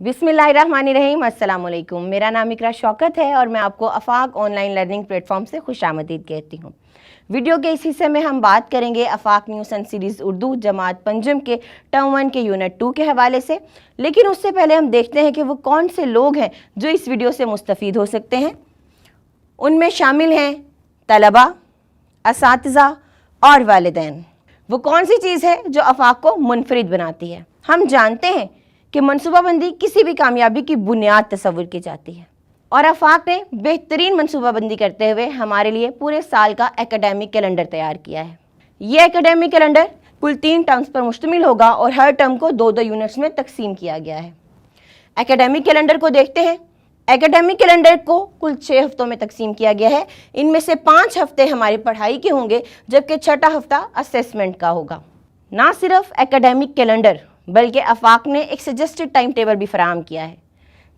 बिस्मिल्लाहिर्रहमानिर्रहीम, अस्सलाम वालेकुम। मेरा नाम इकरा शौकत है और मैं आपको आफाक ऑनलाइन लर्निंग प्लेटफॉर्म से खुशामदीद कहती हूँ। वीडियो के इस हिस्से में हम बात करेंगे आफाक न्यू सन सीरीज़ उर्दू जमात पंजम के टर्म 1 के यूनिट 2 के हवाले से। लेकिन उससे पहले हम देखते हैं कि वो कौन से लोग हैं जो इस वीडियो से मुस्तफ़ीद हो सकते हैं। उनमें शामिल हैं तलबा, असातिज़ा और वालिदैन। वो कौन सी चीज़ है जो आफाक को मुनफरिद बनाती है? हम जानते हैं कि मनसूबाबंदी किसी भी कामयाबी की बुनियाद तस्वुर की जाती है और आफाक ने बेहतरीन मनसूबाबंदी करते हुए हमारे लिए पूरे साल का एकेडमिक कैलेंडर तैयार किया है। ये एकेडमिक कैलेंडर कुल 3 टर्म्स पर मुश्तमिल होगा और हर टर्म को 2-2 यूनिट्स में तकसीम किया गया है। एकेडमिक कैलेंडर को देखते हैं। एकेडमिक कैलेंडर को कुल 6 हफ्तों में तकसीम किया गया है। इनमें से 5 हफ्ते हमारी पढ़ाई के होंगे जबकि 6ठा हफ्ता असेसमेंट का होगा। ना सिर्फ एकेडमिक कैलेंडर बल्कि आफाक ने एक सजेस्टेड टाइम टेबल भी फराहम किया है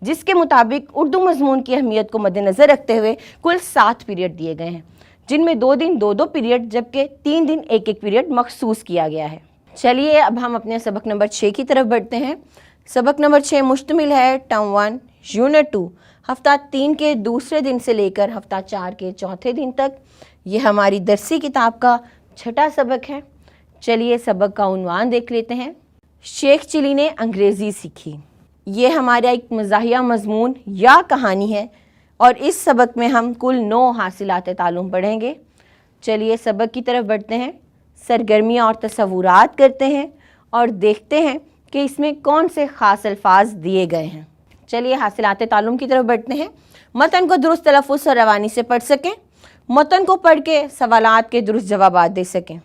जिसके मुताबिक उर्दू मजमून की अहमियत को मद्देनज़र रखते हुए कुल 7 पीरियड दिए गए हैं, जिनमें 2 दिन 2-2 पीरियड जबकि 3 दिन 1-1 पीरियड मखसूस किया गया है। चलिए अब हम अपने सबक नंबर 6 की तरफ बढ़ते हैं। सबक नंबर 6 मुश्तमिल है टर्म 1 यूनिट 2 हफ्ता 3 के दूसरे दिन से लेकर हफ्ता 4 के चौथे दिन तक। ये हमारी दरसी किताब का 6ठा सबक है। चलिए सबक का उन्वान देख लेते हैं। शेख चिली ने अंग्रेज़ी सीखी। ये हमारा एक मज़ाहिया मज़मून या कहानी है और इस सबक में हम कुल 9 हासिलात तालुम पढ़ेंगे। चलिए सबक की तरफ बढ़ते हैं। सरगर्मियाँ और तसव्वुरात करते हैं और देखते हैं कि इसमें कौन से ख़ास अल्फाज दिए गए हैं। चलिए हासिलात तालुम की तरफ बढ़ते हैं। मतन को दुरुस्त तलफ़्फ़ुज़ और रवानी से पढ़ सकें, मतन को पढ़ के सवालात के दुरुस्त जवाबात दे सकें।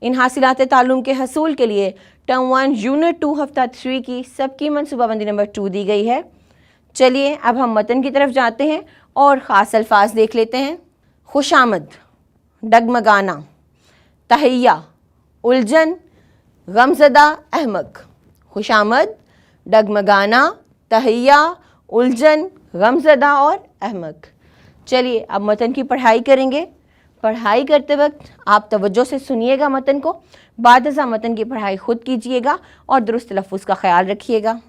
इन हासिलात तालुम के हसूल के लिए टर्म 1 यूनिट 2 हफ्ता 3 की सबकी मनसूबाबंदी नंबर 2 दी गई है। चलिए अब हम मतन की तरफ जाते हैं और ख़ास अल्फाज देख लेते हैं। खुशामद, डगमगाना, तहिया, उलझन, गमज़दा, अहमक। खुशामद, डगमगाना, तहिया, उलझन, गमज़दा और अहमक। चलिए अब मतन की पढ़ाई करेंगे। पढ़ाई करते वक्त आप तवज्जो से सुनिएगा मतन को, बाद मतन की पढ़ाई खुद कीजिएगा और दुरुस्त तलफ़्फ़ुज़ का ख्याल रखिएगा।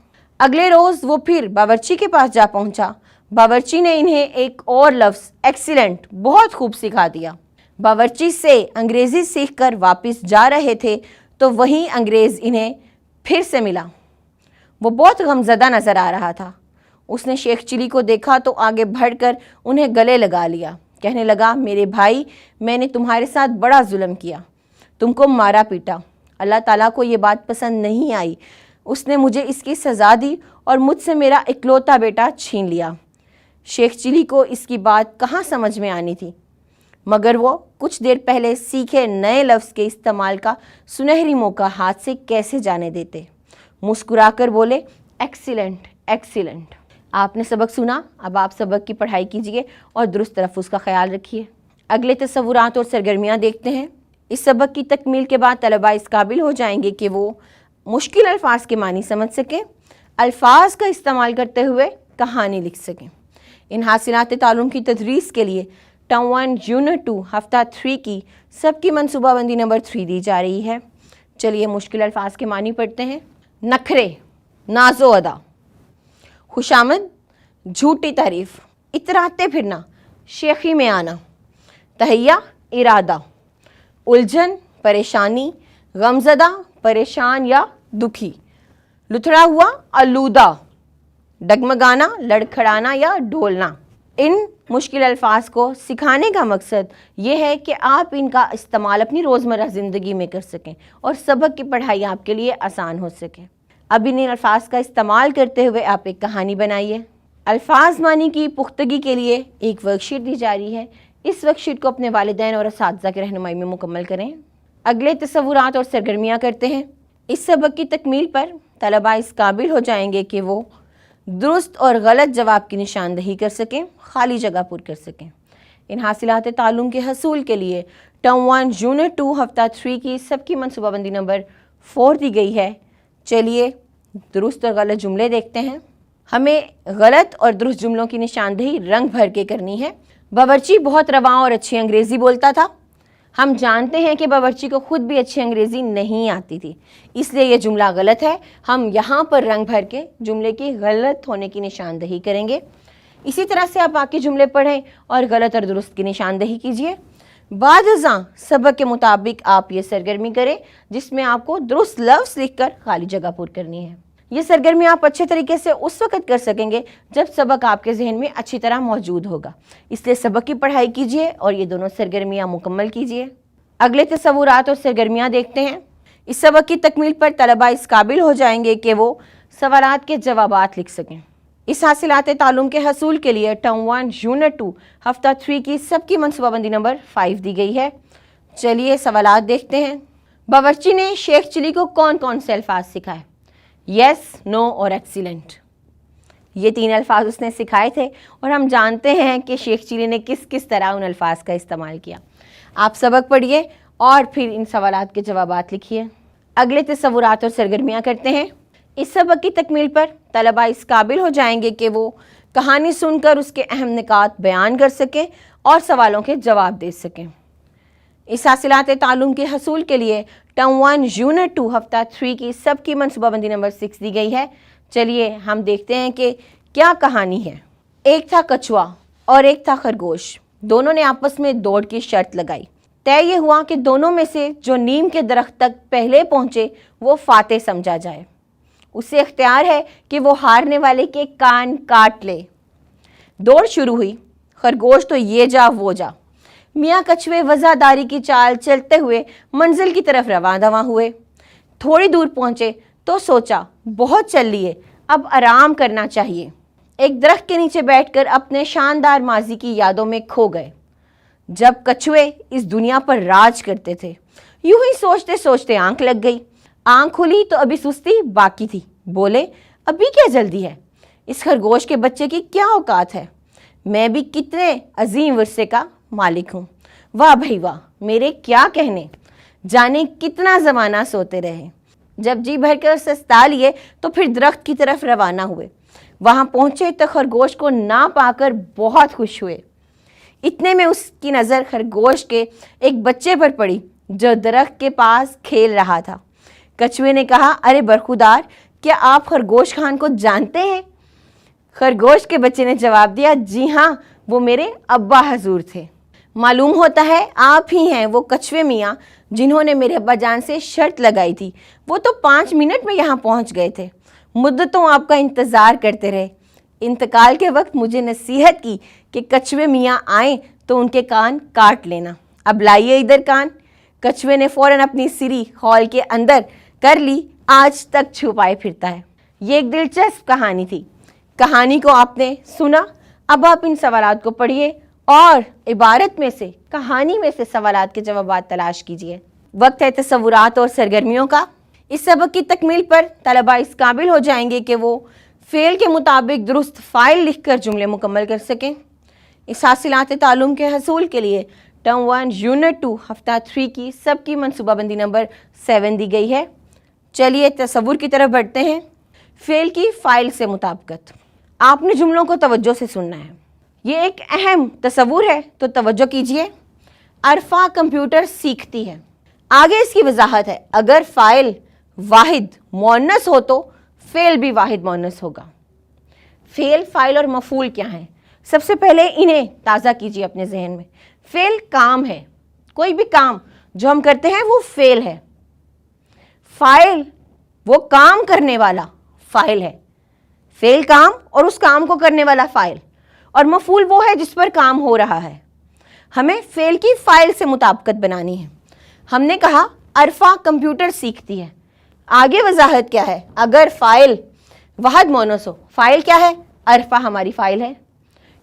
अगले रोज़ वो फिर बावर्ची के पास जा पहुंचा। बावर्ची ने इन्हें एक और लफ्ज़ एक्सीलेंट बहुत खूब सिखा दिया। बावर्ची से अंग्रेज़ी सीख कर वापस जा रहे थे तो वहीं अंग्रेज़ इन्हें फिर से मिला। वो बहुत गमज़दा नज़र आ रहा था। उसने शेख चिली को देखा तो आगे बढ़कर उन्हें गले लगा लिया। कहने लगा, मेरे भाई, मैंने तुम्हारे साथ बड़ा जुल्म किया, तुमको मारा पीटा। अल्लाह ताला को ये बात पसंद नहीं आई। उसने मुझे इसकी सज़ा दी और मुझसे मेरा इकलौता बेटा छीन लिया। शेख चिली को इसकी बात कहाँ समझ में आनी थी, मगर वो कुछ देर पहले सीखे नए लफ्ज़ के इस्तेमाल का सुनहरी मौका हाथ से कैसे जाने देते। मुस्कुराकर बोले, एक्सीलेंट एक्सीलेंट। आपने सबक सुना, अब आप सबक की पढ़ाई कीजिए और दुरुस्त तलफ़्फ़ुज़ का ख्याल रखिए। अगले तसव्वुरात और सरगर्मियाँ देखते हैं। इस सबक की तकमील के बाद तलबा इस काबिल हो जाएंगे कि वो मुश्किल अल्फाज के मानी समझ सकें, अल्फाज का इस्तेमाल करते हुए कहानी लिख सकें। इन हासिलात तालुम की तदरीस के लिए टर्म 1 यूनिट 2 हफ्ता 3 की सबकी मनसूबाबंदी नंबर 3 दी जा रही है। चलिए मुश्किल अल्फाज के मानी पढ़ते हैं। नखरे, नाज़ो अदा। खुशामद, झूठी तारीफ़, इतराते फिरना, शेखी में आना। तहिया, इरादा। उलझन, परेशानी। गमज़दा, परेशान या दुखी। लुथड़ा हुआ, आलूदा। डगमगाना, लड़खड़ाना या ढोलना। इन मुश्किल अल्फाज को सिखाने का मकसद ये है कि आप इनका इस्तेमाल अपनी रोज़मर्रा ज़िंदगी में कर सकें और सबक की पढ़ाई आपके लिए आसान हो सके। अब इन अल्फाज का इस्तेमाल करते हुए आप एक कहानी बनाइए। अल्फाज मानी की पुख्तगी के लिए एक वर्कशीट दी जा रही है। इस वर्कशीट को अपने वालिदैन और असातिज़ा की रहनुमाई में मुकम्मल करें। अगले तसव्वुरात और सरगर्मियाँ करते हैं। इस सबक की तकमील पर तलबा इस काबिल हो जाएंगे कि वो दुरुस्त और गलत जवाब की निशानदही कर सकें, खाली जगह पुर कर सकें। इन हासिलात तालुम के हसूल के लिए टर्म 1 यूनिट 2 हफ्ता 3 की सबकी मनसूबाबंदी नंबर 4 दी गई है। चलिए दुरुस्त और गलत जुमले देखते हैं। हमें गलत और दुरुस्त जुमलों की निशानदही रंग भर के करनी है। बावर्ची बहुत रवां और अच्छी अंग्रेज़ी बोलता था। हम जानते हैं कि बावर्ची को खुद भी अच्छी अंग्रेज़ी नहीं आती थी, इसलिए ये जुमला गलत है। हम यहाँ पर रंग भर के जुमले की गलत होने की निशानदही करेंगे। इसी तरह से आप बाकी जुमले पढ़ें और गलत और दुरुस्त की निशानदही कीजिए। बादज़ां सबक के मुताबिक आप ये सरगर्मी करें जिसमें आपको दुरुस्त लफ्ज़ लिखकर खाली जगह पूर करनी है। ये सरगर्मी आप अच्छे तरीके से उस वक्त कर सकेंगे जब सबक आपके जहन में अच्छी तरह मौजूद होगा, इसलिए सबक की पढ़ाई कीजिए और ये दोनों सरगर्मियाँ मुकम्मल कीजिए। अगले तसव्वुरात और सरगर्मियाँ देखते हैं। इस सबक की तकमील पर तलबा इस काबिल हो जाएंगे कि वो सवालात के जवाबात लिख सकें। इस हासिलात तालुम के हसूल के लिए टर्म 1 यूनिट 2 हफ्ता 3 की सबकी मनसूबाबंदी नंबर 5 दी गई है। चलिए सवालात देखते हैं। बावर्ची ने शेख चिली को कौन कौन से अल्फाज सिखाए? यस, नो और एक्सीलेंट। ये 3 अल्फाज उसने सिखाए थे और हम जानते हैं कि शेख चिली ने किस किस तरह उन अल्फाज का इस्तेमाल किया। आप सबक पढ़िए और फिर इन सवालात के जवाबात लिखिए। अगले तसव्वुरात और सरगर्मियाँ करते हैं। इस सबक की तकमील पर तलबा इस काबिल हो जाएंगे कि वो कहानी सुनकर उसके अहम निकात बयान कर सकें और सवालों के जवाब दे सकें। इस हासिलात तालुम के हसूल के लिए टर्म 1 यूनिट 2 हफ्ता 3 की सबकी मनसूबाबंदी नंबर 6 दी गई है। चलिए हम देखते हैं कि क्या कहानी है। एक था कछुआ और एक था खरगोश। दोनों ने आपस में दौड़ की शर्त लगाई। तय ये हुआ कि दोनों में से जो नीम के दरख्त तक पहले पहुंचे वो फातेह समझा जाए। उसे इख्तियार है कि वो हारने वाले के कान काट ले। दौड़ शुरू हुई। खरगोश तो ये जा वो जा। मियाँ कछुए वज़ादारी की चाल चलते हुए मंजिल की तरफ रवां दवां हुए। थोड़ी दूर पहुँचे तो सोचा बहुत चल लिए, अब आराम करना चाहिए। एक दरख्त के नीचे बैठकर अपने शानदार माजी की यादों में खो गए, जब कछुए इस दुनिया पर राज करते थे। यूं ही सोचते सोचते आंख लग गई। आंख खुली तो अभी सुस्ती बाकी थी। बोले, अभी क्या जल्दी है? इस खरगोश के बच्चे की क्या औकात है? मैं भी कितने अजीम विरसे का मालिक हूँ। वाह भाई वाह, मेरे क्या कहने। जाने कितना ज़माना सोते रहे। जब जी भर कर सस्ता लिए तो फिर दरख्त की तरफ रवाना हुए। वहाँ पहुँचे तो खरगोश को ना पाकर बहुत खुश हुए। इतने में उसकी नज़र खरगोश के एक बच्चे पर पड़ी जो दरख्त के पास खेल रहा था। कछुए ने कहा, अरे बरखुदार, क्या आप खरगोश खान को जानते हैं? खरगोश के बच्चे ने जवाब दिया, जी हाँ, वो मेरे अब्बा हजूर थे। मालूम होता है आप ही हैं वो कछुए मियाँ जिन्होंने मेरे अब्बा जान से शर्त लगाई थी। वो तो 5 मिनट में यहाँ पहुँच गए थे। मुद्दतों आपका इंतज़ार करते रहे। इंतकाल के वक्त मुझे नसीहत की कि कछुए मियाँ आएँ तो उनके कान काट लेना। अब लाइए इधर कान। कछुए ने फ़ौरन अपनी सिरी हॉल के अंदर कर ली। आज तक छुपाए फिरता है। ये एक दिलचस्प कहानी थी। कहानी को आपने सुना। अब आप इन सवालात को पढ़िए और इबारत में से, कहानी में से सवालात के जवाबात तलाश कीजिए। वक्त है तसव्वुरात और सरगर्मियों का। इस सबक की तकमील पर तलबा इस काबिल हो जाएंगे कि वो फ़ेल के मुताबिक दुरुस्त फ़ाइल लिखकर जुमले मुकम्मल कर सकें। इस हासिलात तालुम के हसूल के लिए टर्म 1 यूनिट 2 हफ्ता 3 की सबकी मनसूबाबंदी नंबर 7 दी गई है। चलिए तसव्वुर की तरफ बढ़ते हैं। फ़ेल की फ़ाइल से मुताबिकत। आपने जुमलों को तवज्जो से सुनना है। ये एक अहम तसव्वुर है, तो तवज्जो कीजिए। अरफा कंप्यूटर सीखती है। आगे इसकी वजाहत है। अगर फ़ाइल वाहिद मुअन्नस हो तो फ़ेल भी वाहिद मुअन्नस होगा। फ़ेल, फ़ाइल और मफ़ूल क्या हैं? सबसे पहले इन्हें ताज़ा कीजिए अपने जहन में। फ़ेल काम है। कोई भी काम जो हम करते हैं वो फ़ेल है। फ़ाइल वो काम करने वाला फ़ाइल है। फ़ेल काम और उस काम को करने वाला फ़ाइल, और मफ़ूल वो है जिस पर काम हो रहा है। हमें फ़ेल की फ़ाइल से मुताबिकत बनानी है। हमने कहा अरफा कंप्यूटर सीखती है। आगे वजाहत क्या है? अगर फ़ाइल वाहिद मुअन्नस हो, फ़ाइल क्या है? अरफा हमारी फ़ाइल है,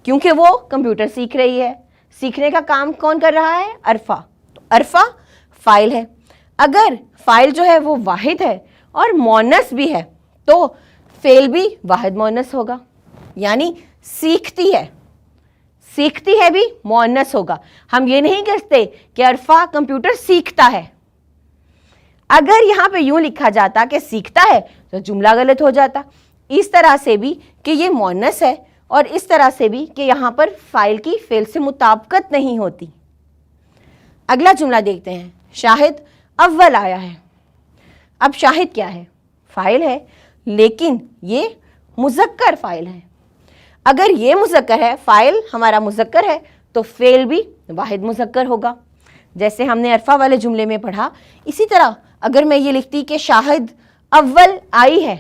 क्योंकि वो कंप्यूटर सीख रही है। सीखने का काम कौन कर रहा है? अरफा। तो अरफा फ़ाइल है। अगर फ़ाइल जो है वो वाहिद है और मुअन्नस भी है तो फ़ेल भी वाहिद मुअन्नस होगा, यानी सीखती है। सीखती है भी मुअन्नस होगा। हम ये नहीं कहते कि अरफा कंप्यूटर सीखता है। अगर यहाँ पे यूँ लिखा जाता कि सीखता है तो जुमला गलत हो जाता। इस तरह से भी कि ये मुअन्नस है और इस तरह से भी कि यहाँ पर फ़ाइल की फ़ेल से मुताबिकत नहीं होती। اگلا جملہ دیکھتے ہیں، شاہد اول آیا ہے۔ اب شاہد کیا ہے؟ فاعل ہے، لیکن یہ مذکر فاعل ہے۔ اگر یہ مذکر ہے، فاعل ہمارا مذکر ہے، تو فعل بھی واحد مذکر ہوگا، جیسے ہم نے عرفہ والے جملے میں پڑھا۔ اسی طرح اگر میں یہ لکھتی کہ شاہد اول آئی ہے،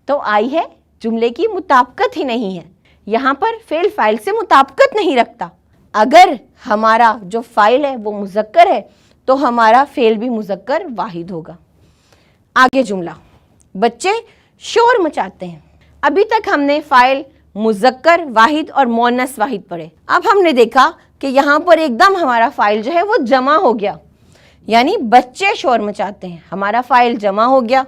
تو آئی ہے جملے کی مطابقت ہی نہیں ہے، یہاں پر فعل فاعل سے مطابقت نہیں رکھتا۔ اگر ہمارا جو فاعل ہے وہ مذکر ہے تو ہمارا فعل بھی مذکر واحد ہوگا۔ آگے جملہ، بچے شور مچاتے ہیں۔ ابھی تک ہم نے فاعل مذکر واحد اور مؤنث واحد پڑھے، اب ہم نے دیکھا کہ یہاں پر ایک دم ہمارا فاعل جو ہے وہ جمع ہو گیا، یعنی بچے شور مچاتے ہیں، ہمارا فاعل جمع ہو گیا۔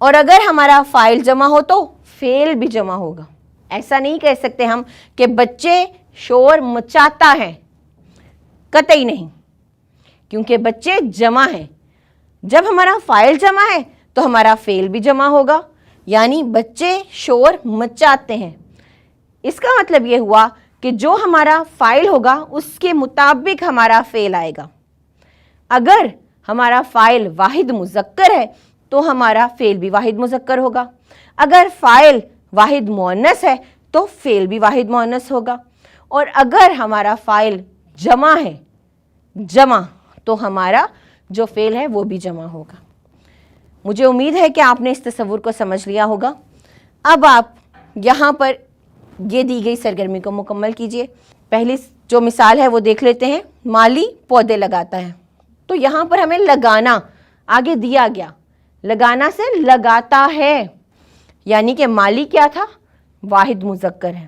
اور اگر ہمارا فاعل جمع ہو تو فعل بھی جمع ہوگا۔ ایسا نہیں کہہ سکتے ہم کہ بچے شور مچاتا ہے، قطعی نہیں، کیونکہ بچے جمع ہیں۔ جب ہمارا فاعل جمع ہے تو ہمارا فعل بھی جمع ہوگا، یعنی بچے شور مچاتے ہیں۔ اس کا مطلب یہ ہوا کہ جو ہمارا فاعل ہوگا اس کے مطابق ہمارا فعل آئے گا۔ اگر ہمارا فاعل واحد مذکر ہے تو ہمارا فعل بھی واحد مذکر ہوگا، اگر فاعل واحد مؤنث ہے تو فعل بھی واحد مؤنث ہوگا، اور اگر ہمارا فاعل جمع ہے، جمع، تو ہمارا جو فعل ہے وہ بھی جمع ہوگا۔ مجھے امید ہے کہ آپ نے اس تصور کو سمجھ لیا ہوگا۔ اب آپ یہاں پر یہ دی گئی سرگرمی کو مکمل کیجئے۔ پہلی جو مثال ہے وہ دیکھ لیتے ہیں، مالی پودے لگاتا ہے۔ تو یہاں پر ہمیں لگانا آگے دیا گیا، لگانا سے لگاتا ہے، یعنی کہ مالی کیا تھا؟ واحد مذکر ہے،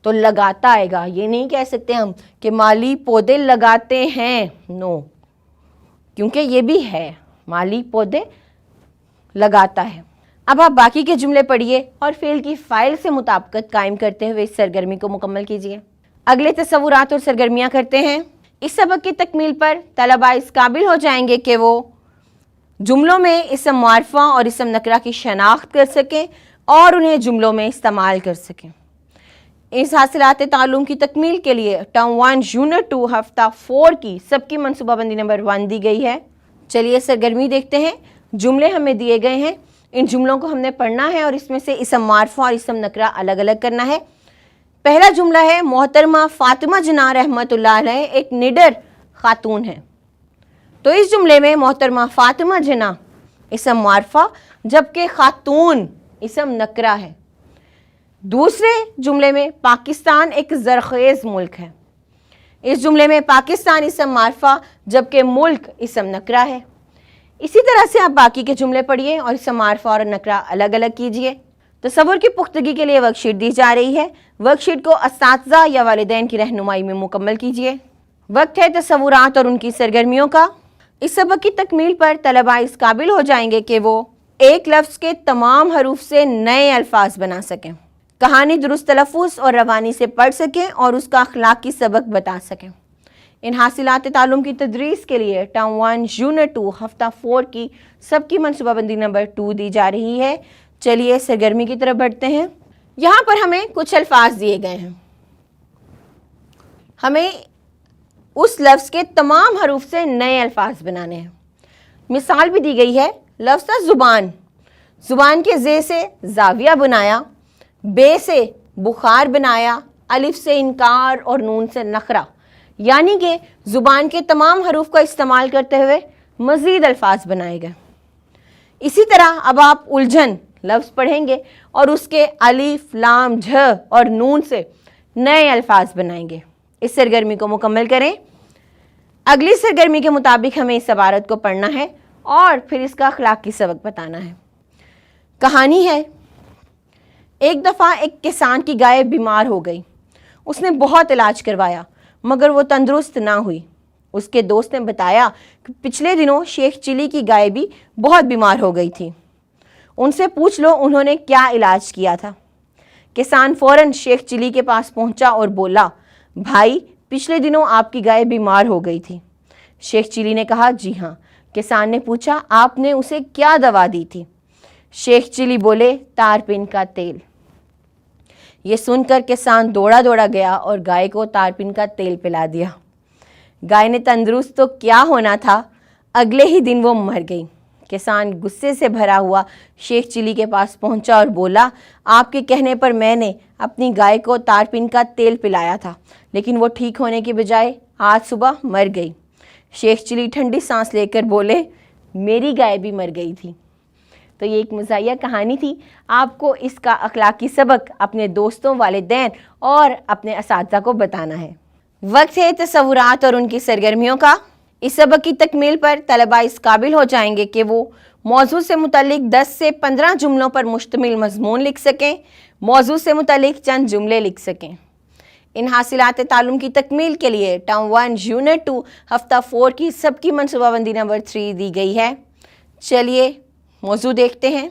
تو لگاتا آئے گا۔ یہ نہیں کہہ سکتے ہم کہ مالی پودے لگاتے ہیں، نو، کیونکہ یہ بھی ہے، مالی پودے لگاتا ہے۔ اب آپ باقی کے جملے پڑھیے اور فعل کی فاعل سے مطابقت قائم کرتے ہوئے اس سرگرمی کو مکمل کیجیے۔ اگلے تصورات اور سرگرمیاں کرتے ہیں۔ اس سبق کی تکمیل پر طلباء اس قابل ہو جائیں گے کہ وہ جملوں میں اسم معرفہ اور اسم نکرہ کی شناخت کر سکیں اور انہیں جملوں میں استعمال کر سکیں۔ اس حاصلات تعلم کی تکمیل کے لیے ٹرم 1 یونٹ 2 ہفتہ 4 کی سب کی منصوبہ بندی نمبر 1 دی گئی ہے۔ چلیے سرگرمی دیکھتے ہیں۔ جملے ہمیں دیے گئے ہیں، ان جملوں کو ہم نے پڑھنا ہے اور اس میں سے اسم معرفہ اور اسم نکرہ الگ الگ کرنا ہے۔ پہلا جملہ ہے، محترمہ فاطمہ جناح رحمۃ اللہ علیہ ایک نڈر خاتون ہے۔ تو اس جملے میں محترمہ فاطمہ جناح اسم معرفہ جبکہ خاتون اسم نکرہ ہے۔ دوسرے جملے میں پاکستان ایک زرخیز ملک ہے۔ اس جملے میں پاکستان اسم معرفہ جبکہ ملک اسم نکرہ ہے۔ اسی طرح سے آپ باقی کے جملے پڑھیے اور اسم معرفہ اور نکرہ الگ الگ کیجئے۔ تصور کی پختگی کے لیے ورک شیٹ دی جا رہی ہے، ورک شیٹ کو اساتذہ یا والدین کی رہنمائی میں مکمل کیجئے۔ وقت ہے تصورات اور ان کی سرگرمیوں کا۔ اس سبق کی تکمیل پر طلباء اس قابل ہو جائیں گے کہ وہ ایک لفظ کے تمام حروف سے نئے الفاظ بنا سکیں، کہانی درست تلفظ اور روانی سے پڑھ سکیں اور اس کا اخلاقی سبق بتا سکیں۔ ان حاصلات تعلم کی تدریس کے لیے ٹرم 1 یونٹ 2 ہفتہ 4 کی سب کی منصوبہ بندی نمبر 2 دی جا رہی ہے۔ چلیے سرگرمی کی طرف بڑھتے ہیں۔ یہاں پر ہمیں کچھ الفاظ دیے گئے ہیں، ہمیں اس لفظ کے تمام حروف سے نئے الفاظ بنانے ہیں۔ مثال بھی دی گئی ہے، لفظ تھا زبان، زبان کے زے سے زاویہ بنایا، بے سے بخار بنایا، الف سے انکار اور نون سے نخرہ، یعنی کہ زبان کے تمام حروف کا استعمال کرتے ہوئے مزید الفاظ بنائے گئے۔ اسی طرح اب آپ الجھن لفظ پڑھیں گے اور اس کے الف، لام، جھ اور نون سے نئے الفاظ بنائیں گے۔ اس سرگرمی کو مکمل کریں۔ اگلی سرگرمی کے مطابق ہمیں اس عبارت کو پڑھنا ہے اور پھر اس کا اخلاقی سبق بتانا ہے۔ کہانی ہے، ایک دفعہ ایک کسان کی گائے بیمار ہو گئی۔ اس نے بہت علاج کروایا مگر وہ تندرست نہ ہوئی۔ اس کے دوست نے بتایا کہ پچھلے دنوں شیخ چلی کی گائے بھی بہت بیمار ہو گئی تھی، ان سے پوچھ لو انہوں نے کیا علاج کیا تھا۔ کسان فوراً شیخ چلی کے پاس پہنچا اور بولا، بھائی پچھلے دنوں آپ کی گائے بیمار ہو گئی تھی۔ شیخ چلی نے کہا، جی ہاں۔ کسان نے پوچھا، آپ نے اسے کیا دوا دی تھی؟ شیخ چلی بولے، تارپن کا تیل۔ یہ سن کر کسان دوڑا گیا اور گائے کو تارپن کا تیل پلا دیا۔ گائے نے تندرست تو کیا ہونا تھا، اگلے ہی دن وہ مر گئی۔ کسان غصے سے بھرا ہوا شیخ چلی کے پاس پہنچا اور بولا، آپ کے کہنے پر میں نے اپنی گائے کو تارپین کا تیل پلایا تھا، لیکن وہ ٹھیک ہونے کے بجائے آج صبح مر گئی۔ شیخ چلی ٹھنڈی سانس لے کر بولے، میری گائے بھی مر گئی تھی۔ تو یہ ایک مزاحیہ کہانی تھی۔ آپ کو اس کا اخلاقی سبق اپنے دوستوں، والدین اور اپنے اساتذہ کو بتانا ہے۔ وقت ہے تصورات اور ان کی سرگرمیوں کا۔ اس سبق کی تکمیل پر طلباء اس قابل ہو جائیں گے کہ وہ موضوع سے متعلق 10 سے 15 جملوں پر مشتمل مضمون لکھ سکیں، موضوع سے متعلق چند جملے لکھ سکیں۔ ان حاصلات تعلم کی تکمیل کے لیے ٹرم 1 یونٹ 2 ہفتہ 4 کی سب کی منصوبہ بندی نمبر 3 دی گئی ہے۔ چلیے موضوع دیکھتے ہیں۔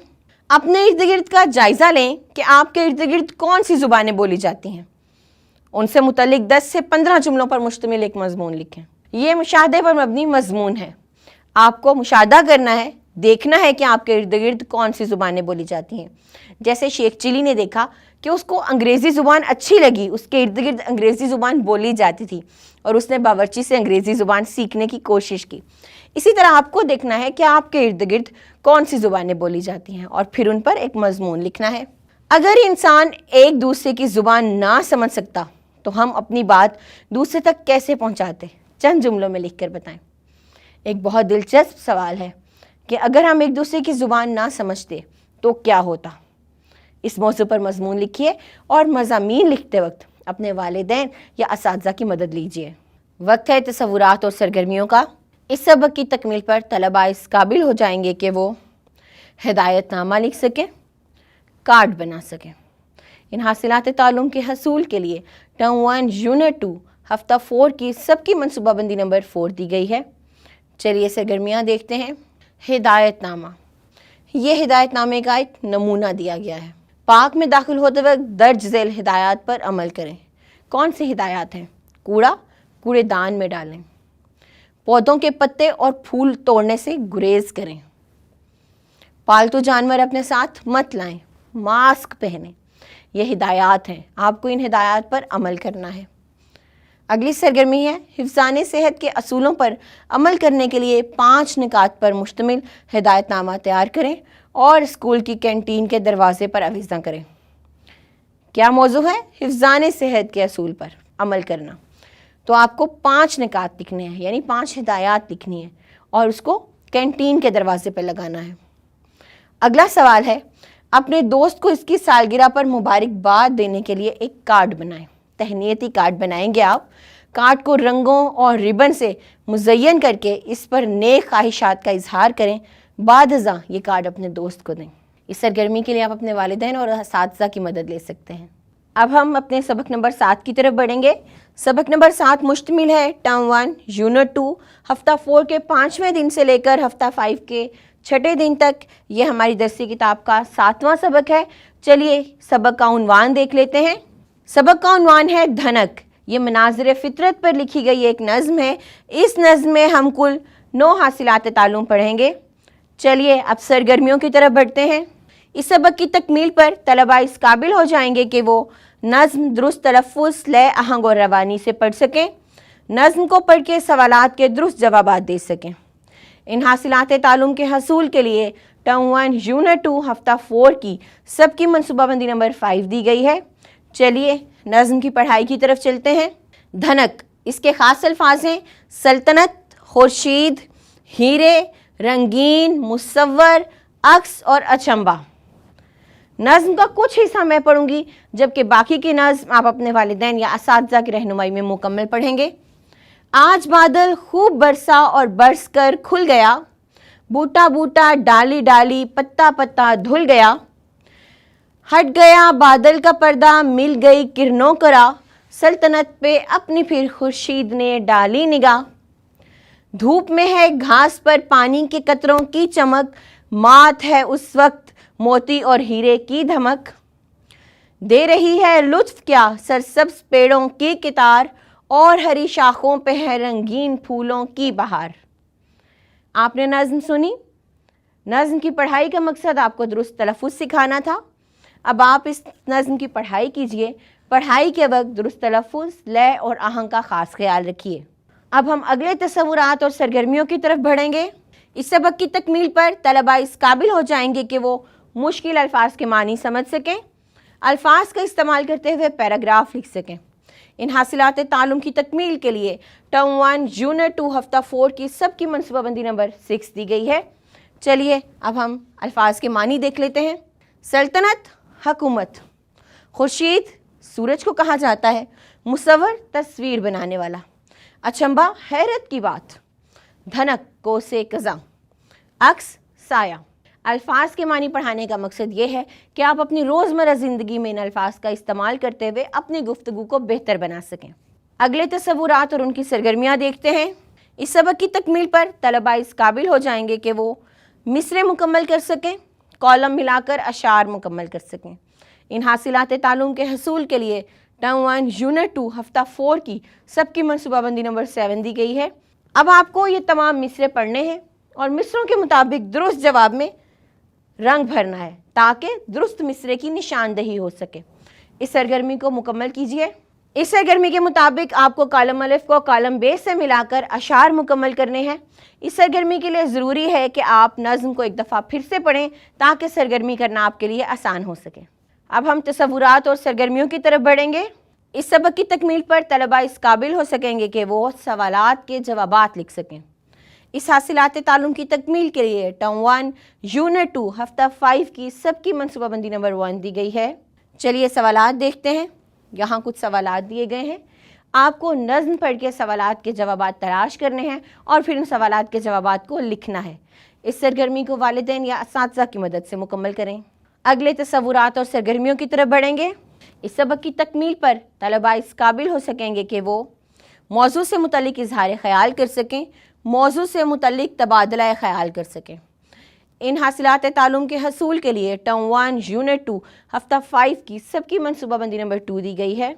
اپنے ارد گرد کا جائزہ لیں کہ آپ کے ارد گرد کون سی زبانیں بولی جاتی ہیں۔ ان سے متعلق 10 سے 15 جملوں پر مشتمل ایک مضمون لکھیں۔ یہ مشاہدے پر مبنی مضمون ہے۔ آپ کو مشاہدہ کرنا ہے، دیکھنا ہے کہ آپ کے ارد گرد کون سی زبانیں بولی جاتی ہیں۔ جیسے شیخ چلی نے دیکھا کہ اس کو انگریزی زبان اچھی لگی، اس کے ارد گرد انگریزی زبان بولی جاتی تھی اور اس نے باورچی سے انگریزی زبان سیکھنے کی کوشش کی۔ اسی طرح آپ کو دیکھنا ہے کہ آپ کے ارد گرد کون سی زبانیں بولی جاتی ہیں اور پھر ان پر ایک مضمون لکھنا ہے۔ اگر انسان ایک دوسرے کی زبان نہ سمجھ سکتا تو ہم اپنی بات دوسرے تک کیسے پہنچاتے؟ چند جملوں میں لکھ کر بتائیں۔ ایک بہت دلچسپ سوال ہے کہ اگر ہم ایک دوسرے کی زبان نہ سمجھتے تو کیا ہوتا؟ اس موضوع پر مضمون لکھیے اور مضامین لکھتے وقت اپنے والدین یا اساتذہ کی مدد لیجیے۔ وقت ہے تصورات اور سرگرمیوں کا۔ اس سبق کی تکمیل پر طلباء اس قابل ہو جائیں گے کہ وہ ہدایت نامہ لکھ سکیں، کارڈ بنا سکیں۔ ان حاصلات تعلم کے حصول کے لیے ٹرم 1 یونٹ 2 ہفتہ 4 کی سب کی منصوبہ بندی نمبر 4 دی گئی ہے۔ چلیے سرگرمیاں دیکھتے ہیں۔ ہدایت نامہ، یہ ہدایت نامے کا ایک نمونہ دیا گیا ہے۔ پارک میں داخل ہوتے وقت درج ذیل ہدایات پر عمل کریں۔ کون سی ہدایات ہیں؟ کوڑے دان میں ڈالیں، پودوں کے پتے اور پھول توڑنے سے گریز کریں، پالتو جانور اپنے ساتھ مت لائیں، ماسک پہنیں۔ یہ ہدایات ہیں، آپ کو ان ہدایات پر عمل کرنا ہے۔ اگلی سرگرمی ہے حفظان صحت کے اصولوں پر عمل کرنے کے لیے 5 نکات پر مشتمل ہدایت نامہ تیار کریں اور اسکول کی کینٹین کے دروازے پر آویزاں کریں۔ کیا موضوع ہے؟ حفظان صحت کے اصول پر عمل کرنا۔ تو آپ کو 5 نکات لکھنے ہیں، یعنی 5 ہدایات لکھنی ہیں اور اس کو کینٹین کے دروازے پر لگانا ہے۔ اگلا سوال ہے، اپنے دوست کو اس کی سالگرہ پر مبارکباد دینے کے لیے ایک کارڈ بنائیں۔ تہنیتی کارڈ بنائیں گے آپ۔ کارڈ کو رنگوں اور ریبن سے مزین کر کے اس پر نیک خواہشات کا اظہار کریں۔ بعد ازاں یہ کارڈ اپنے دوست کو دیں۔ اس سرگرمی کے لیے آپ اپنے والدین اور اساتذہ کی مدد لے سکتے ہیں۔ اب ہم اپنے سبق نمبر 7 کی طرف بڑھیں گے۔ سبق نمبر 7 مشتمل ہے ٹرم 1 یونٹ 2 ہفتہ 4 کے 5ویں دن سے لے کر ہفتہ 5 کے 6 دن تک۔ یہ ہماری درسی کتاب کا 7واں سبق ہے۔ چلیے سبق کا عنوان دیکھ لیتے ہیں۔ سبق کا عنوان ہے دھنک۔ یہ مناظر فطرت پر لکھی گئی ایک نظم ہے۔ اس نظم میں ہم کل 9 حاصلات تعلم پڑھیں گے۔ چلیے اب سرگرمیوں کی طرف بڑھتے ہیں۔ اس سبق کی تکمیل پر طلباء اس قابل ہو جائیں گے کہ وہ نظم درست تلفظ، لے، آہنگ اور روانی سے پڑھ سکیں، نظم کو پڑھ کے سوالات کے درست جوابات دے سکیں۔ ان حاصلات تعلم کے حصول کے لیے ٹرم 1 یونٹ 2 ہفتہ 4 کی سب کی منصوبہ بندی نمبر 5 دی گئی ہے۔ چلیے نظم کی پڑھائی کی طرف چلتے ہیں۔ دھنک، اس کے خاص الفاظ ہیں سلطنت، خورشید، ہیرے، رنگین، مصور، عکس اور اچنبا۔ نظم کا کچھ حصہ میں پڑھوں گی، جبکہ باقی کی نظم آپ اپنے والدین یا اساتذہ کی رہنمائی میں مکمل پڑھیں گے۔ آج بادل خوب برسا اور برس کر کھل گیا، بوٹا بوٹا، ڈالی ڈالی، پتا پتا دھل گیا، ہٹ گیا بادل کا پردہ، مل گئی کرنوں کو راہ، سلطنت پہ اپنی پھر خورشید نے ڈالی نگاہ، دھوپ میں ہے گھاس پر پانی کے قطروں کی چمک، مات ہے اس وقت موتی اور ہیرے کی دھمک، دے رہی ہے لطف کیا سرسبز پیڑوں کی کتار، اور ہری شاخوں پہ ہے رنگین پھولوں کی بہار۔ آپ نے نظم سنی۔ نظم کی پڑھائی کا مقصد آپ کو درست تلفظ سکھانا تھا۔ اب آپ اس نظم کی پڑھائی کیجئے۔ پڑھائی کے وقت درست تلفظ، لے اور آہنگ کا خاص خیال رکھیے۔ अब हम अगले तस्वुरात और सरगर्मियों की तरफ बढ़ेंगे। इस सबक की तकमील पर तलबा इस काबिल हो जाएंगे कि वो मुश्किल अल्फाज के मानी समझ सकें, अल्फाज का इस्तेमाल करते हुए पैराग्राफ लिख सकें। इन हासिलात तालुम की तकमील के लिए टर्म 1 यूनिट 2 हफ्ता 4 की सबकी मनसूबाबंदी नंबर 6 दी गई है। चलिए अब हम अल्फाज के मानी देख लेते हैं। सल्तनत, हुकूमत। खुर्शीद, सूरज को कहा जाता है। मुसव्वर, तस्वीर बनाने वाला। अचंबा, हैरत की बात। धनक, कोसे कज़ा। अक्स, साया। अल्फाज के मानी पढ़ाने का मकसद ये है कि आप अपनी रोज़मर्रा ज़िंदगी में इन अल्फाज का इस्तेमाल करते हुए अपनी गुफ्तगू को बेहतर बना सकें। अगले तस्वुरात और उनकी सरगर्मियाँ देखते हैं। इस सबक की तकमील पर तलबा इस काबिल हो जाएंगे कि वो मिसरे मुकम्मल कर सकें, कॉलम मिलाकर अशार मुकम्मल कर सकें। इन हासिलात तालुम के हसूल के लिए टर्म 1 यूनिट 2 हफ्ता 4 की सबकी मनसूबाबंदी नंबर 7 दी गई है। अब आपको ये तमाम मिसरे पढ़ने हैं और मिसरों के मुताबिक दुरुस्त जवाब में रंग भरना है ताकि दुरुस्त मिसरे की निशानदही हो सके। इस सरगर्मी को मुकम्मल कीजिए। इस सरगर्मी के मुताबिक आपको कॉलम अलिफ को कॉलम बे से मिलाकर अशार मुकम्मल करने हैं। इस सरगर्मी के लिए ज़रूरी है कि आप नज़्म को एक दफ़ा फिर से पढ़ें ताकि सरगर्मी करना आपके लिए आसान हो सके। अब हम तस्वुरात और सरगर्मियों की तरफ बढ़ेंगे। इस सबक की तकमील पर तलबा इस काबिल हो सकेंगे कि वो सवालात के जवाबात लिख सकें। इस हासिलात तालुम की तकमील के लिए टर्म 1 यूनिट 2 हफ्ता 5 की सबकी मनसूबाबंदी नंबर 1 दी गई है। चलिए सवालात देखते हैं। यहाँ कुछ सवालात दिए गए हैं। आपको नज़्म पढ़ के सवालात के जवाबात तलाश करने हैं और फिर उन सवालात के जवाबात को लिखना है। इस सरगर्मी को वालिदैन या असातिज़ा की मदद से मुकम्मल करें। अगले तस्वुरात और सरगर्मियों की तरफ बढ़ेंगे। इस सबक की तकमील पर तलबा इस काबिल हो सकेंगे कि वो मौजू से मुतल्लिक इजहार ख्याल कर सकें, मौजू से मुतल्लिक तबादला ख्याल कर सकें। इन हासिलात तालुम के हसूल के लिए टर्म 1 यूनिट 2 हफ्ता 5 की सबकी मनसूबाबंदी नंबर 2 दी गई है।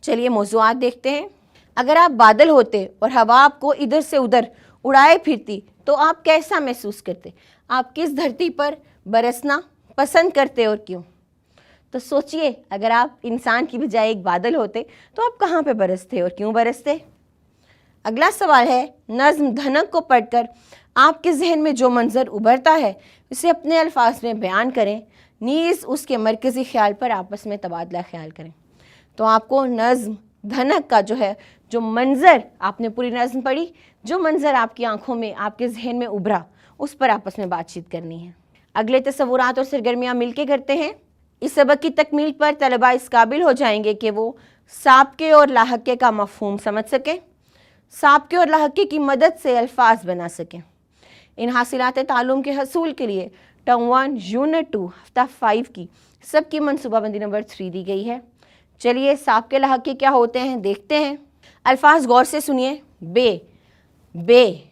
चलिए मौज़ूआत देखते हैं। अगर आप बादल होते और हवा आपको इधर से उधर उड़ाए फिरती तो आप कैसा महसूस करते? आप किस धरती पर बरसना पसंद करते और क्यों? तो सोचिए, अगर आप इंसान की बजाय एक बादल होते तो आप कहाँ पे बरसते और क्यों बरसते? अगला सवाल है, नज़्म धनक को पढ़कर आपके जहन में जो मंजर उभरता है उसे अपने अल्फाज में बयान करें, नीज़ उसके मरकज़ी ख्याल पर आपस में तबादला ख्याल करें। तो आपको नज़्म धनक का जो मंज़र आपने पूरी नज़्म पढ़ी, जो मंज़र आपकी आंखों में आपके जहन में उभरा, उस पर आपस में बातचीत करनी है। अगले तस्वुरात और सरगर्मियाँ मिल के करते हैं। इस सबक की तकमील पर तलबा इस काबिल हो जाएंगे कि वो साबके और लाहके का मफ़हूम समझ सकें, साबके और लाहके की मदद से अल्फाज बना सकें। इन हासिलात तालुम के हसूल के लिए टर्म 1 यूनिट 2 हफ्ता 5 की सबकी मनसूबाबंदी नंबर 3 दी गई है। चलिए साबके लाहके क्या होते हैं देखते हैं। अल्फाज गौर से सुनिए। बे, बे,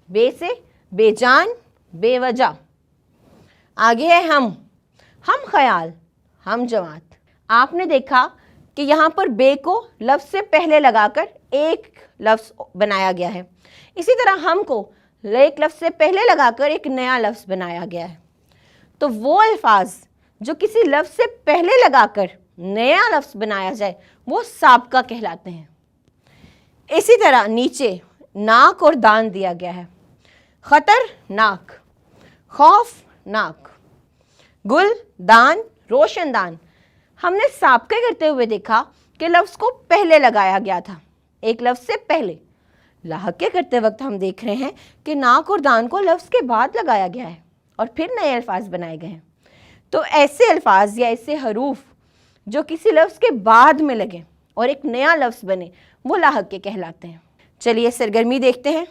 बे से बेजान, बेवजह। आगे है हम ख्याल, हम जमात। आपने देखा कि यहाँ पर बे को लफ्ज़ से पहले लगाकर एक लफ्ज़ बनाया गया है। इसी तरह हम को एक लफ्ज़ से पहले लगाकर एक नया लफ्ज़ बनाया गया है। तो वो अल्फाज जो किसी लफ्ज़ से पहले लगाकर नया लफ्ज़ बनाया जाए वो साबका कहलाते हैं। इसी तरह नीचे नाक और दान दिया गया है। खतरनाक, खौफनाक, गुल दान, रोशनदान। हमने साबका करते हुए देखा कि लफ्ज़ को पहले लगाया गया था, एक लफ्ज़ से पहले। लाहके करते वक्त हम देख रहे हैं कि नाक और दान को लफ्ज़ के बाद लगाया गया है और फिर नए अल्फाज बनाए गए हैं। तो ऐसे अल्फाज या ऐसे हरूफ जो किसी लफ्ज़ के बाद में लगे और एक नया लफ्ज़ बने वो लाहके कहलाते हैं। चलिए सरगर्मी देखते हैं।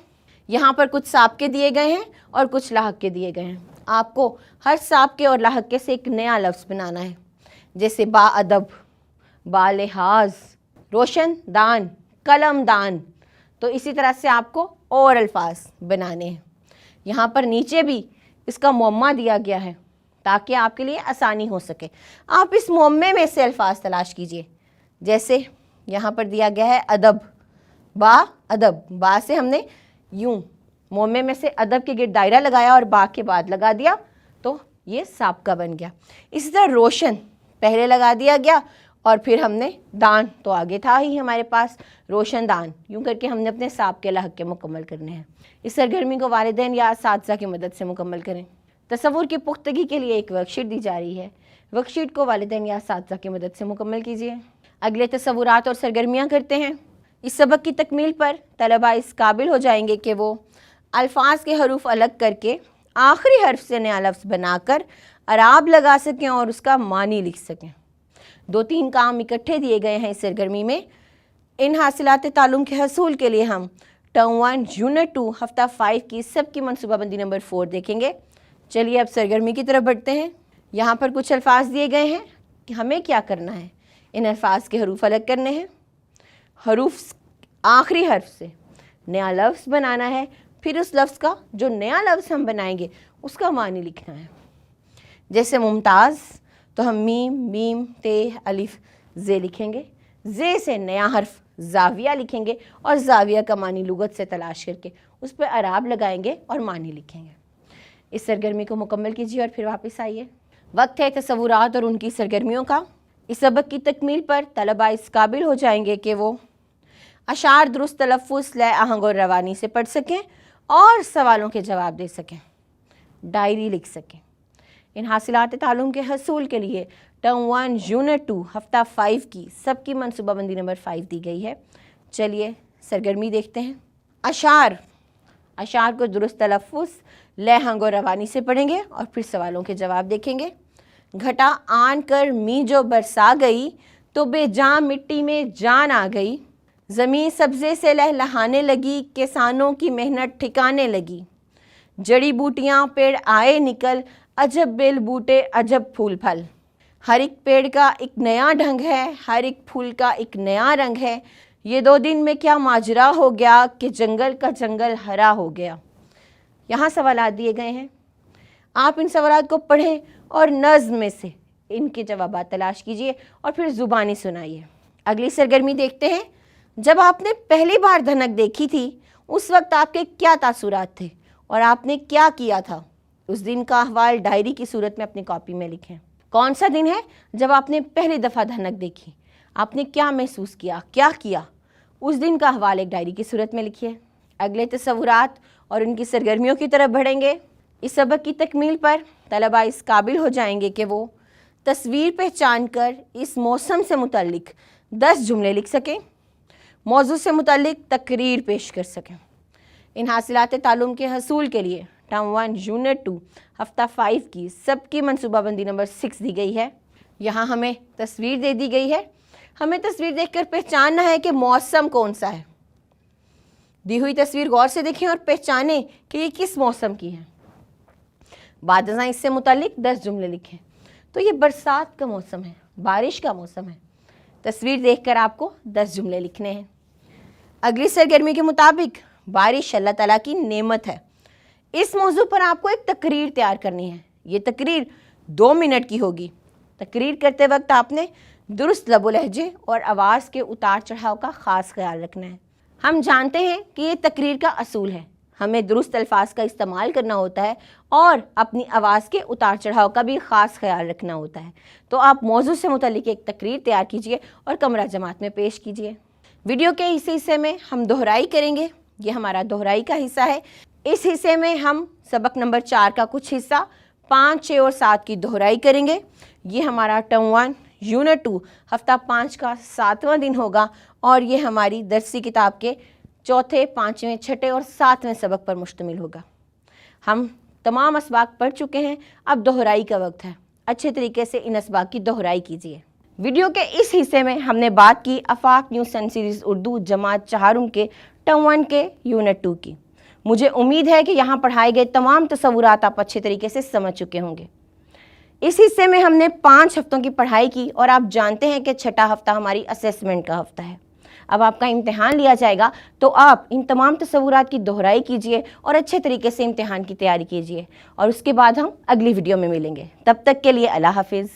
यहाँ पर कुछ साबके दिए गए हैं और कुछ लाहके दिए गए हैं। आपको हर साबके और लाहके से एक नया लफ्ज़ बनाना है, जैसे बाअदब, बालिहाज, रोशन दान, कलम दान। तो इसी तरह से आपको और अल्फाज बनाने हैं। यहाँ पर नीचे भी इसका मुअम्मा दिया गया है ताकि आपके लिए आसानी हो सके। आप इस मुअम्मे में से अल्फाज तलाश कीजिए। जैसे यहाँ पर दिया गया है अदब, बा अदब। बा से हमने यूं मुअम्मे में से अदब के गिर्द दायरा लगाया और बा के बाद लगा दिया तो ये साबका बन गया। इसी तरह रोशन पहले लगा दिया गया और फिर हमने दान तो आगे था ही हमारे पास, रोशन दान, यूँ करके हमने अपने साब के लहक़े मुकम्मल करने हैं। इस सरगर्मी को वालिदैन या असातिज़ा की मदद से मुकम्मल करें। तसव्वुर की पुख्तगी के लिए एक वर्कशीट दी जा रही है, वर्कशीट को वालिदैन या असातिज़ा की मदद से मुकम्मल कीजिए। अगले तसव्वुरात और सरगर्मियाँ करते हैं। इस सबक की तकमील पर तलबा इस काबिल हो जाएंगे कि वो अल्फाज के हरूफ अलग करके आखिरी हर्फ से नया लफ्ज़ बनाकर अराब लगा सकें और उसका मानी लिख सकें। 2-3 काम इकट्ठे दिए गए हैं इस सरगर्मी में। इन हासिलात तालुम के हसूल के लिए हम टर्म 1 यूनिट 2 हफ्ता 5 की सबकी मनसूबाबंदी नंबर 4 देखेंगे। चलिए अब सरगर्मी की तरफ बढ़ते हैं। यहाँ पर कुछ अल्फाज दिए गए हैं कि हमें क्या करना है। इन अल्फाज के हरूफ अलग करने हैं, हरूफ आखिरी हर्फ से नया लफ्ज़ बनाना है, फिर उस लफ्ज़ का जो नया लफ्ज़ हम बनाएंगे उसका मानी लिखना है। जैसे मुमताज़ तो हम मीम, मीम, ते, अलिफ, जे लिखेंगे। जे से नया हर्फ ज़ाविया लिखेंगे और ज़ाविया का मानी लुगत से तलाश करके उस पर अराब लगाएंगे और मानी लिखेंगे। इस सरगर्मी को मुकम्मल कीजिए और फिर वापस आइए। वक्त है तसव्वुरात और उनकी सरगर्मियों का। इस सबक की तकमील पर तलबा इस काबिल हो जाएंगे कि वो अशार दुरुस्त तलफ़्फ़ुज़, लय, आहंग और रवानी से पढ़ सकें और सवालों के जवाब दे सकें, डायरी लिख सकें। इन हासिलात तालुम के हसूल के लिए टर्म 1 यूनिट 2 हफ्ता 5 की सबकी मनसूबाबंदी नंबर 5 दी गई है। चलिए सरगर्मी देखते हैं। अशार, अशार को दुरुस्त तलफ़्फ़ुज़, लय, आहंग और रवानी से पढ़ेंगे और फिर सवालों के जवाब देखेंगे। घटा आन कर मी जो बरसा गई तो बेजान मिट्टी में जान आ गई, ज़मीन सब्ज़े से लहलहाने लगी, किसानों की मेहनत ठिकाने लगी, जड़ी बूटियाँ पेड़ आए निकल, अजब बेल बूटे अजब फूल फल, हर एक पेड़ का एक नया ढंग है, हर एक फूल का एक नया रंग है, ये 2 दिन में क्या माजरा हो गया कि जंगल का जंगल हरा हो गया। यहाँ सवालात दिए गए हैं, आप इन सवालात को पढ़ें और नज़्म में से इनके जवाबात तलाश कीजिए और फिर ज़ुबानी सुनाइए। अगली सरगर्मी देखते हैं। जब आपने पहली बार धनक देखी थी उस वक्त आपके क्या तासुरात थे और आपने क्या किया था, उस दिन का अहवाल डायरी की सूरत में अपनी कॉपी में लिखें। कौन सा दिन है जब आपने पहली दफ़ा धनक देखी, आपने क्या महसूस किया, क्या किया, उस दिन का अहवाल एक डायरी की सूरत में लिखिए। अगले तसव्वुरात और उनकी सरगर्मियों की तरफ बढ़ेंगे। इस सबक की तकमील पर तलबा इस काबिल हो जाएंगे कि वो तस्वीर पहचान कर इस मौसम से मुतल्लिक 10 जुमले लिख सकें, मौजू से मुतल्लिक तकरीर पेश कर सकें। इन हासिलात तालुम के हसूल के लिए टर्म 1 यूनिट 2 हफ्ता 5 की सबकी मनसूबाबंदी नंबर 6 दी गई है। यहाँ हमें तस्वीर दे दी गई है, हमें तस्वीर देखकर पहचानना है कि मौसम कौन सा है। दी हुई तस्वीर गौर से देखें और पहचानें कि ये किस मौसम की है। बाद इससे मुतालिक 10 जुमले लिखें। तो ये बरसात का मौसम है, बारिश का मौसम है। तस्वीर देखकर आपको 10 जुमले लिखने हैं। अगली सरगर्मी के मुताबिक बारिश अल्लाह ताला की नेमत है। इस मौजू पर आपको एक तकरीर तैयार करनी है। ये तकरीर 2 मिनट की होगी। तकरीर करते वक्त आपने दुरुस्त लबो लहजे और आवाज़ के उतार चढ़ाव का ख़ास ख्याल रखना है। हम जानते हैं कि ये तकरीर का असूल है, हमें दुरुस्त अल्फाज का इस्तेमाल करना होता है और अपनी आवाज़ के उतार चढ़ाव का भी ख़ास ख्याल रखना होता है। तो आप मौजू से मुतल्लिक एक तकरीर तैयार कीजिए और कमरा जमात में पेश कीजिए। वीडियो के इस हिस्से में हम दोहराई करेंगे, ये हमारा दोहराई का हिस्सा है। इस हिस्से में हम सबक नंबर 4 का कुछ हिस्सा 5, 6 और 7 की दोहराई करेंगे। ये हमारा टर्म 1 यूनिट 2 हफ्ता 5 का 7वां दिन होगा और ये हमारी दरसी किताब के 4थे, 5वें, 6ठे और 7वें सबक पर मुश्तमिल होगा। हम तमाम असबाक पढ़ चुके हैं, अब दोहराई का वक्त है। अच्छे तरीके से इन असबाक की दोहराई कीजिए। वीडियो के इस हिस्से में हमने बात की आफाक न्यूज़ सन सीरीज़ उर्दू जमात चहारुम के टर्म 1 के यूनिट 2 की। मुझे उम्मीद है कि यहाँ पढ़ाए गए तमाम तसव्वुरात आप अच्छे तरीके से समझ चुके होंगे। इस हिस्से में हमने 5 हफ्तों की पढ़ाई की और आप जानते हैं कि 6ठा हफ्ता हमारी असेसमेंट का हफ्ता है। अब आपका इम्तिहान लिया जाएगा, तो आप इन तमाम तसव्वुरात की दोहराई कीजिए और अच्छे तरीके से इम्तिहान की तैयारी कीजिए और उसके बाद हम अगली वीडियो में मिलेंगे। तब तक के लिए अल्लाह हाफिज़।